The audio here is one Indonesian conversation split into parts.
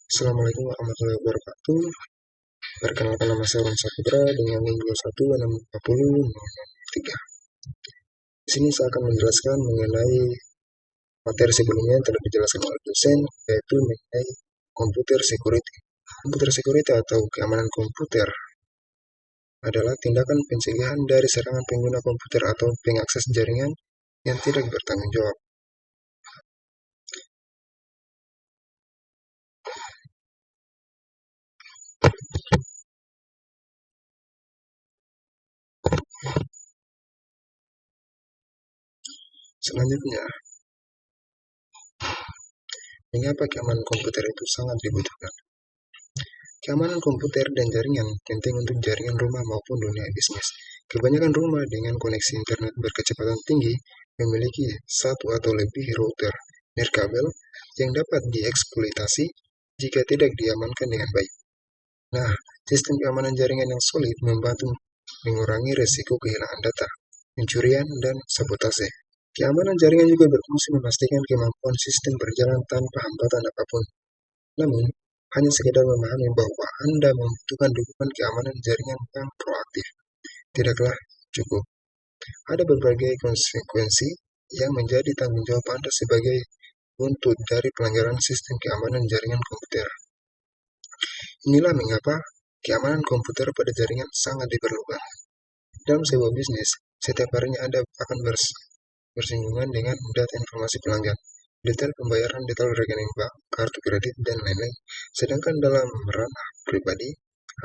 Assalamualaikum warahmatullahi wabarakatuh. Perkenalkan nama saya Ron Saputra dengan NIM 21640003. Di sini saya akan menjelaskan mengenai materi sebelumnya yang telah dijelaskan oleh dosen, yaitu mengenai computer security. Computer security atau keamanan komputer adalah tindakan pencegahan dari serangan pengguna komputer atau pengakses jaringan yang tidak bertanggung jawab. Selanjutnya, mengapa keamanan komputer itu sangat dibutuhkan? Keamanan komputer dan jaringan penting untuk jaringan rumah maupun dunia bisnis. Kebanyakan rumah dengan koneksi internet berkecepatan tinggi memiliki satu atau lebih router nirkabel yang dapat dieksploitasi jika tidak diamankan dengan baik. Nah, sistem keamanan jaringan yang solid membantu mengurangi resiko kehilangan data, pencurian, dan sabotase. Keamanan jaringan juga berfungsi memastikan kemampuan sistem berjalan tanpa hambatan apapun. Namun, hanya sekedar memahami bahwa Anda membutuhkan dukungan keamanan jaringan yang proaktif tidaklah cukup. Ada berbagai konsekuensi yang menjadi tanggung jawab Anda sebagai buntut dari pelanggaran sistem keamanan jaringan komputer. Inilah mengapa keamanan komputer pada jaringan sangat diperlukan. Dalam sebuah bisnis, setiap harinya Anda akan bersinggungan dengan data informasi pelanggan, detail pembayaran, detail rekening bank, kartu kredit, dan lain-lain. Sedangkan dalam ranah pribadi,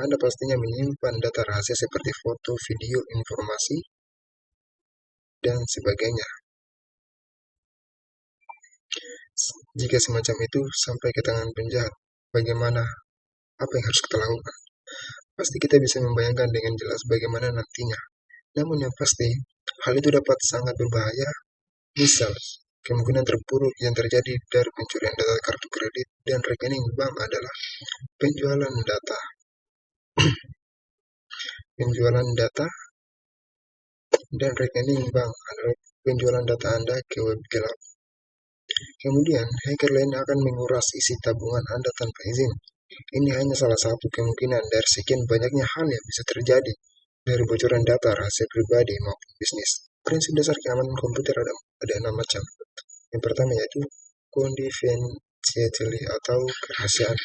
Anda pastinya menyimpan data rahasia seperti foto, video, informasi, dan sebagainya. Jika semacam itu sampai ke tangan penjahat, bagaimana? Apa yang harus kita lakukan? Pasti kita bisa membayangkan dengan jelas bagaimana nantinya. Namun yang pasti, hal itu dapat sangat berbahaya. Misal, kemungkinan terburuk yang terjadi dari pencurian data kartu kredit dan rekening bank adalah penjualan data. Penjualan data dan rekening bank adalah penjualan data Anda ke web gelap. Kemudian, hacker lain akan menguras isi tabungan Anda tanpa izin. Ini hanya salah satu kemungkinan dari sekian banyaknya hal yang bisa terjadi dari bocoran data rahasia pribadi maupun bisnis. Prinsip dasar keamanan komputer ada 6 macam. Yang pertama yaitu confidentiality atau kerahasiaan.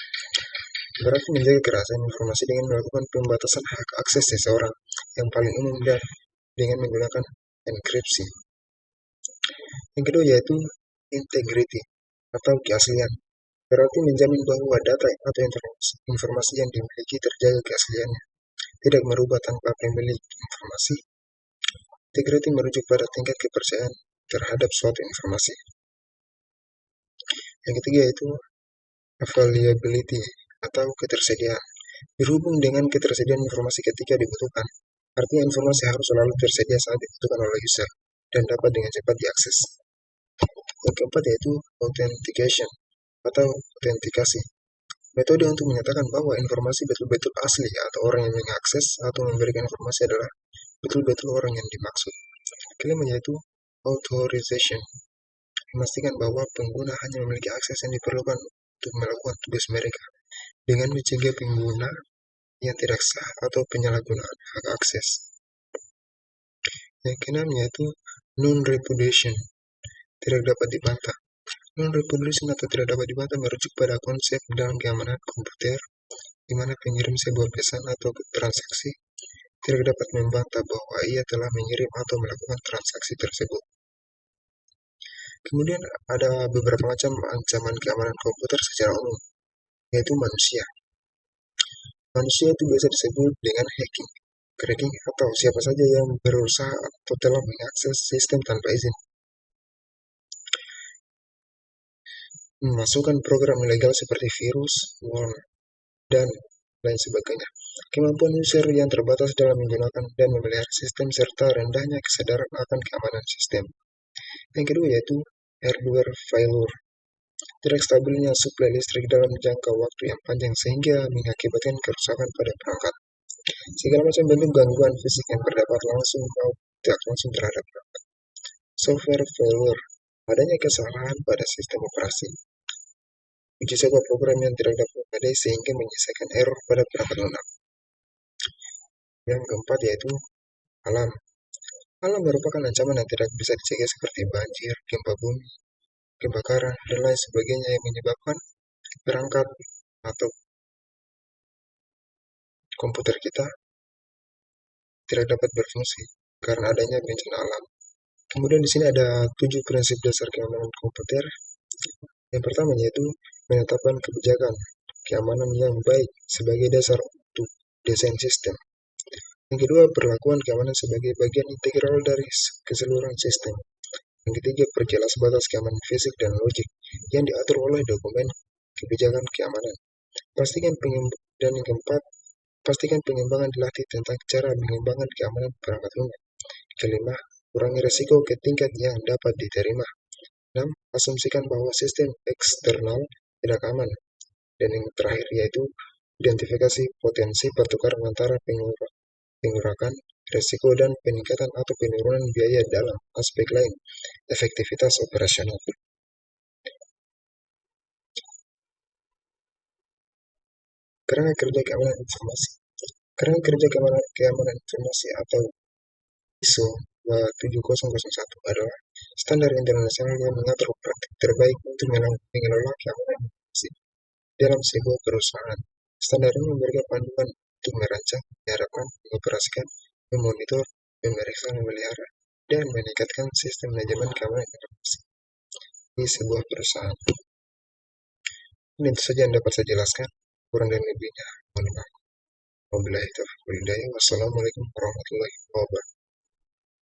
Berarti menjaga kerahasiaan informasi dengan melakukan pembatasan hak akses seseorang yang paling umum dan dengan menggunakan enkripsi. Yang kedua yaitu integrity atau keaslian. Berarti menjamin bahwa data atau informasi yang dimiliki terjaga keasliannya, tidak merubah tanpa pemilik informasi. Integrity merujuk pada tingkat kepercayaan terhadap suatu informasi. Yang ketiga yaitu availability atau ketersediaan. Berhubung dengan ketersediaan informasi ketika dibutuhkan, artinya informasi harus selalu tersedia saat dibutuhkan oleh user dan dapat dengan cepat diakses. Yang keempat yaitu authentication atau autentikasi. Metode untuk menyatakan bahwa informasi betul-betul asli atau orang yang mengakses atau memberikan informasi adalah betul-betul orang yang dimaksud. Kelima yaitu authorization. Memastikan bahwa pengguna hanya memiliki akses yang diperlukan untuk melakukan tugas mereka dengan mencegah pengguna yang tidak sah atau penyalahgunaan hak akses. Yang keenam yaitu non-repudiation. Tidak dapat dibantah. Non-repudiation atau tidak dapat dibantah merujuk pada konsep dalam keamanan komputer di mana pengirim sebuah pesan atau transaksi tidak dapat membantah bahwa ia telah mengirim atau melakukan transaksi tersebut. Kemudian ada beberapa macam ancaman keamanan komputer secara umum, yaitu manusia. Manusia itu biasa disebut dengan hacking, cracking, atau siapa saja yang berusaha atau telah mengakses sistem tanpa izin. Memasukkan program ilegal seperti virus, worm, dan lain sebagainya. Kemampuan user yang terbatas dalam menggunakan dan memelihara sistem serta rendahnya kesadaran akan keamanan sistem. Yang kedua yaitu hardware failure. Tidak stabilnya suplai listrik dalam jangka waktu yang panjang sehingga mengakibatkan kerusakan pada perangkat. Segala macam bentuk gangguan fisik yang berdampak langsung maupun tidak langsung terhadap perangkat. Software failure. Adanya kesalahan pada sistem operasi. Uji coba program yang tidak dapat memadai sehingga menyelesaikan error pada perangkat lunak. Yang keempat yaitu alam. Alam merupakan ancaman yang tidak bisa dicegah seperti banjir, gempa bumi, kebakaran, dan lain sebagainya yang menyebabkan perangkat atau komputer kita tidak dapat berfungsi karena adanya bencana alam. Kemudian di sini ada 7 prinsip dasar keamanan komputer. Yang pertama yaitu menetapkan kebijakan keamanan yang baik sebagai dasar untuk desain sistem. Yang kedua, perlakuan keamanan sebagai bagian integral dari keseluruhan sistem. Yang ketiga, perjelas batas keamanan fisik dan logik yang diatur oleh dokumen kebijakan keamanan. Dan yang keempat, pastikan pengembangan dilatih tentang cara mengembangkan keamanan perangkat lunak. Kelima, kurangi resiko ke tingkat yang dapat diterima. 6. Asumsikan bahwa sistem eksternal tidak aman. Dan yang terakhir yaitu identifikasi potensi pertukaran antara pengurakan resiko dan peningkatan atau penurunan biaya dalam aspek lain, efektivitas operasional. Kerangka kerja keamanan informasi. Kerangka kerja keamanan informasi atau ISO 27001 adalah standar internasional yang mengatur praktik terbaik untuk mengelola keamanan informasi dalam sebuah perusahaan. Standar ini memberikan panduan untuk merancang, menyiapkan, mengoperasikan, memonitor, memeriksa, memelihara, dan meningkatkan sistem manajemen keamanan informasi di sebuah perusahaan. Ini tentu saja yang dapat saya jelaskan. Kurang dan lebihnya, mohon maaf. Wabillahi taufiq wal hidayah. Wassalamualaikum warahmatullahi wabarakatuh.